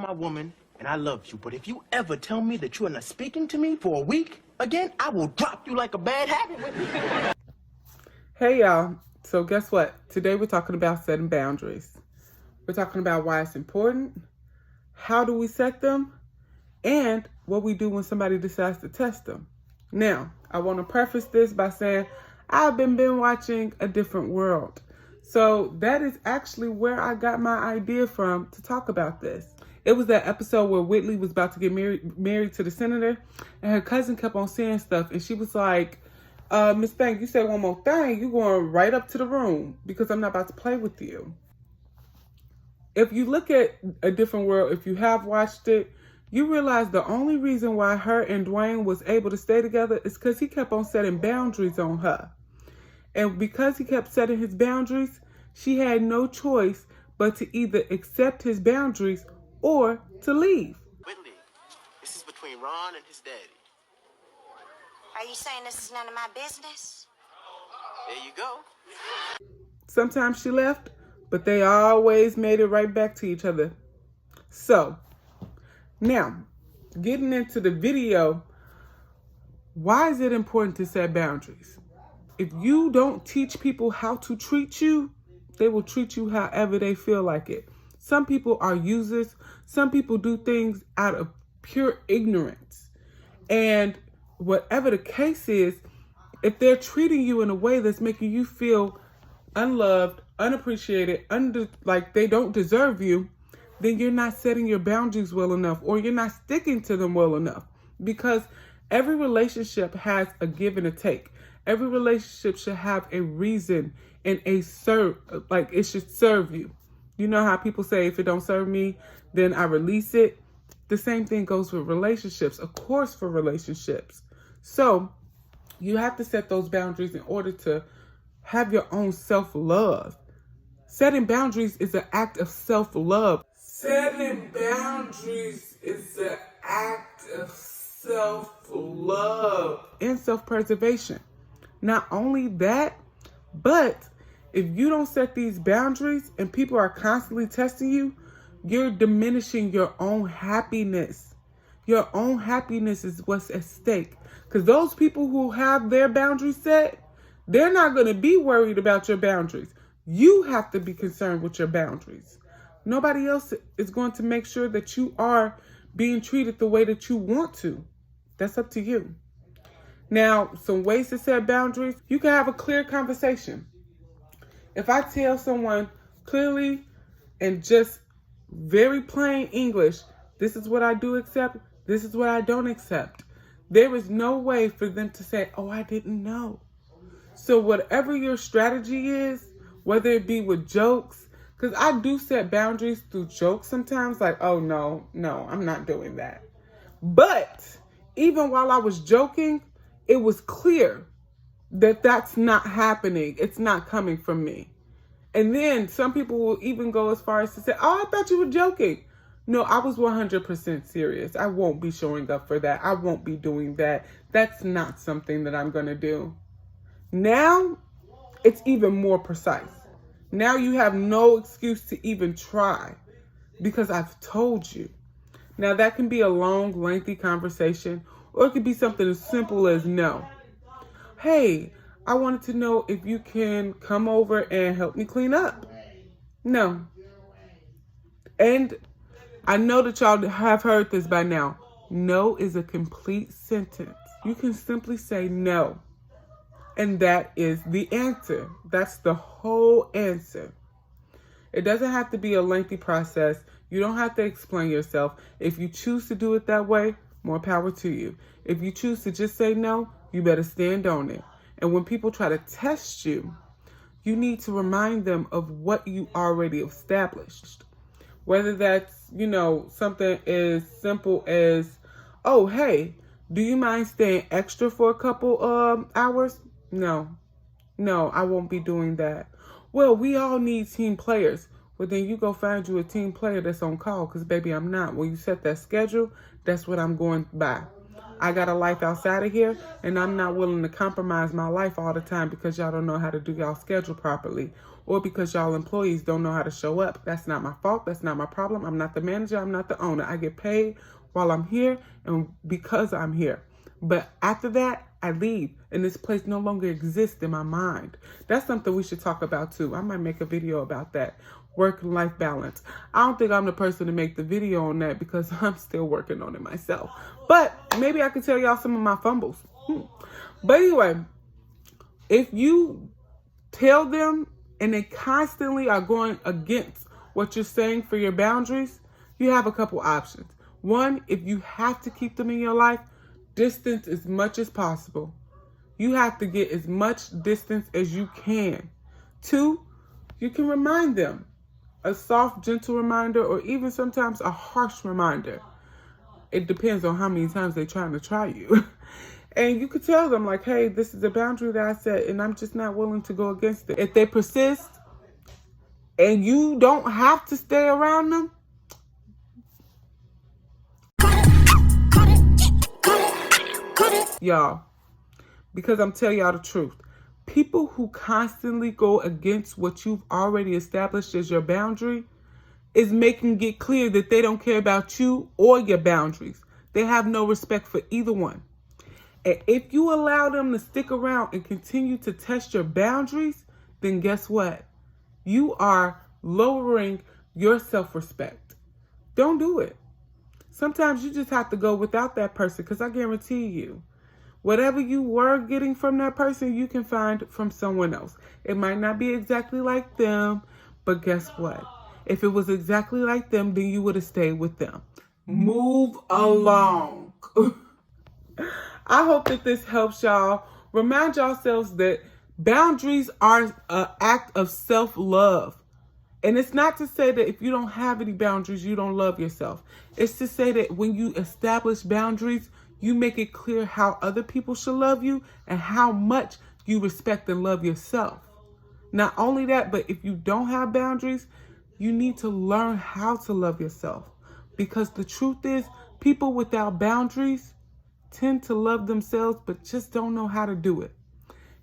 my woman and I love you, but if you ever tell me that you are not speaking to me for a week again, I will drop you like a bad habit. Hey y'all, so guess what? Today we're talking about setting boundaries. We're talking about why it's important, how do we set them, and what we do when somebody decides to test them. Now, I want to preface this by saying I've been watching A Different World. So that is actually where I got my idea from to talk about this. It was that episode where Whitley was about to get married to the senator, and her cousin kept on saying stuff, and she was like, Miss Bank, you said one more thing, you're going right up to the room because I'm not about to play with you. If you look at A Different World, if you have watched it, you realize the only reason why her and Dwayne was able to stay together is because he kept on setting boundaries on her. And because he kept setting his boundaries, she had no choice but to either accept his boundaries or to leave. Whitley, this is between Ron and his daddy. Are you saying this is none of my business? There you go. Sometimes she left, but they always made it right back to each other. So, now, getting into the video, why is it important to set boundaries? If you don't teach people how to treat you, they will treat you however they feel like it. Some people are users. Some people do things out of pure ignorance. And whatever the case is, if they're treating you in a way that's making you feel unloved, unappreciated, like they don't deserve you, then you're not setting your boundaries well enough, or you're not sticking to them well enough. Because every relationship has a give and a take. Every relationship should have a reason and it should serve you. You know how people say, if it don't serve me, then I release it. The same thing goes with relationships, of course, for relationships. So you have to set those boundaries in order to have your own self-love. Setting boundaries is an act of self-love. Setting boundaries is an act of self-love and self-preservation. Not only that, but if you don't set these boundaries and people are constantly testing you, you're diminishing your own happiness. Your own happiness is what's at stake. Because those people who have their boundaries set, they're not going to be worried about your boundaries. You have to be concerned with your boundaries. Nobody else is going to make sure that you are being treated the way that you want to. That's up to you. Now, some ways to set boundaries. You can have a clear conversation. If I tell someone clearly and just very plain English, this is what I do accept, this is what I don't accept, there is no way for them to say, oh, I didn't know. So whatever your strategy is, whether it be with jokes, because I do set boundaries through jokes sometimes, like, oh, no, I'm not doing that. But even while I was joking, it was clear that that's not happening. It's not coming from me. And then some people will even go as far as to say, oh, I thought you were joking. No, I was 100% serious. I won't be showing up for that. I won't be doing that. That's not something that I'm going to do. Now, it's even more precise. Now you have no excuse to even try because I've told you. Now, that can be a long, lengthy conversation, or it could be something as simple as no. Hey, I wanted to know if you can come over and help me clean up. No. And I know that y'all have heard this by now. No is a complete sentence. You can simply say no. And that is the answer. That's the whole answer. It doesn't have to be a lengthy process. You don't have to explain yourself. If you choose to do it that way, more power to you. If you choose to just say no, you better stand on it. And when people try to test you, you need to remind them of what you already established. Whether that's, something as simple as, oh, hey, do you mind staying extra for a couple hours? No, I won't be doing that. Well, we all need team players. Well, then you go find you a team player that's on call, because, baby, I'm not. When you set that schedule, that's what I'm going by. I got a life outside of here, and I'm not willing to compromise my life all the time because y'all don't know how to do y'all schedule properly. or because y'all employees don't know how to show up. That's not my fault. That's not my problem. I'm not the manager. I'm not the owner. I get paid while I'm here and because I'm here. But after that, I leave, and this place no longer exists in my mind. That's something we should talk about too. I might make a video about that. Work and life balance. I don't think I'm the person to make the video on that because I'm still working on it myself. But maybe I can tell y'all some of my fumbles. But anyway, if you tell them and they constantly are going against what you're saying for your boundaries, you have a couple options. One, if you have to keep them in your life, distance as much as possible. You have to get as much distance as you can. Two, you can remind them. A soft, gentle reminder, or even sometimes a harsh reminder. It depends on how many times they're trying to try you. And you could tell them like, hey, this is a boundary that I set and I'm just not willing to go against it. If they persist and you don't have to stay around them, y'all, because I'm telling y'all the truth. People who constantly go against what you've already established as your boundary is making it clear that they don't care about you or your boundaries. They have no respect for either one. And if you allow them to stick around and continue to test your boundaries, then guess what? You are lowering your self-respect. Don't do it. Sometimes you just have to go without that person, because I guarantee you, whatever you were getting from that person, you can find from someone else. It might not be exactly like them, but guess what? If it was exactly like them, then you would have stayed with them. Move along. I hope that this helps y'all. Remind yourselves that boundaries are an act of self-love. And it's not to say that if you don't have any boundaries, you don't love yourself. It's to say that when you establish boundaries, you make it clear how other people should love you and how much you respect and love yourself. Not only that, but if you don't have boundaries, you need to learn how to love yourself. Because the truth is, people without boundaries tend to love themselves, but just don't know how to do it.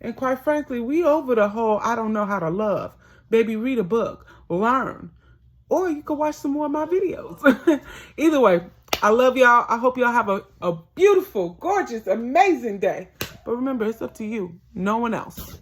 And quite frankly, we over the whole, I don't know how to love. Baby, read a book, learn, or you can watch some more of my videos. Either way, I love y'all. I hope y'all have a beautiful, gorgeous, amazing day. But remember, it's up to you, no one else.